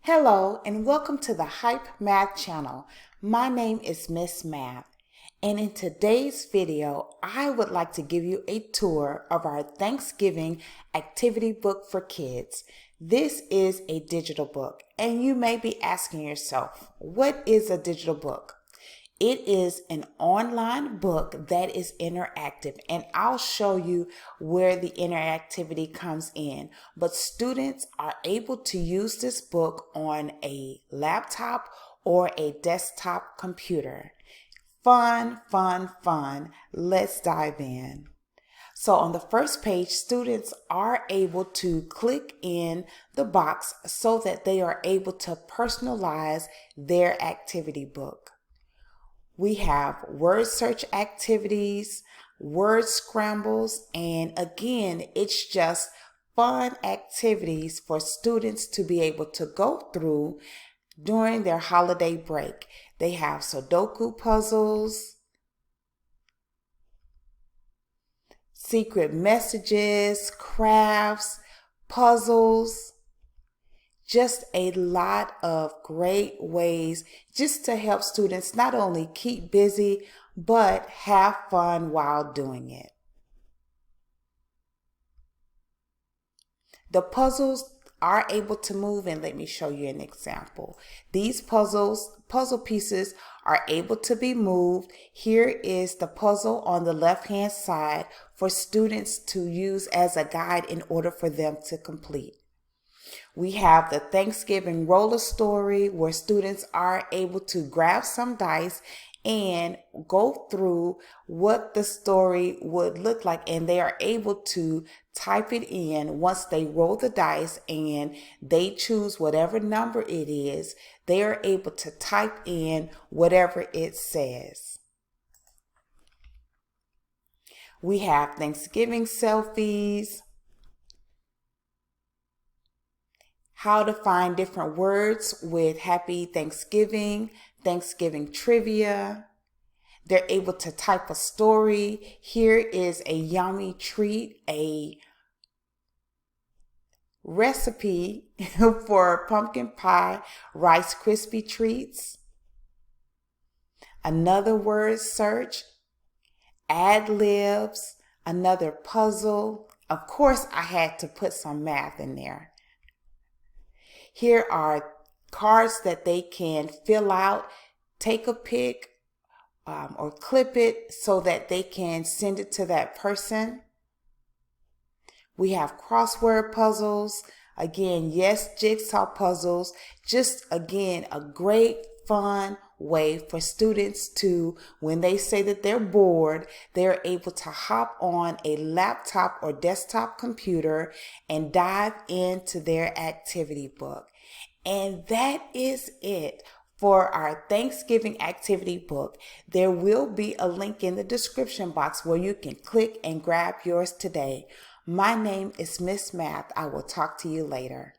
Hello and welcome to the Hype Math channel. My name is Miss Math, and in today's video I would like to give you a tour of our Thanksgiving activity book for kids. This is a digital book, and you may be asking yourself, what is a digital book? It is an online book that is interactive, and I'll show you where the interactivity comes in. But students are able to use this book on a laptop or a desktop computer. Fun, fun, fun. Let's dive in. So on the first page, students are able to click in the box so that they are able to personalize their activity book. We have word search activities, word scrambles, and again, it's just fun activities for students to be able to go through during their holiday break. They have Sudoku puzzles, secret messages, crafts, puzzles. Just a lot of great ways just to help students not only keep busy, but have fun while doing it. The puzzles are able to move, and let me show you an example. These puzzle pieces are able to be moved. Here is the puzzle on the left-hand side for students to use as a guide in order for them to complete. We have the Thanksgiving roller story where students are able to grab some dice and go through what the story would look like, and they are able to type it in. Once they roll the dice and they choose whatever number it is, they are able to type in whatever it says. We have Thanksgiving selfies, how to find different words with Happy Thanksgiving, Thanksgiving trivia. They're able to type a story. Here is a yummy treat, a recipe for pumpkin pie Rice Krispie treats. Another word search, ad libs, another puzzle. Of course, I had to put some math in there. Here are cards that they can fill out, take a pic, or clip it so that they can send it to that person. We have crossword puzzles. Again, yes, jigsaw puzzles. Just again, a great fun way for students to, when they say that they're bored, they're able to hop on a laptop or desktop computer and dive into their activity book. And that is it for our Thanksgiving activity book. There will be a link in the description box where you can click and grab yours today. My name is Miss Math. I will talk to you later.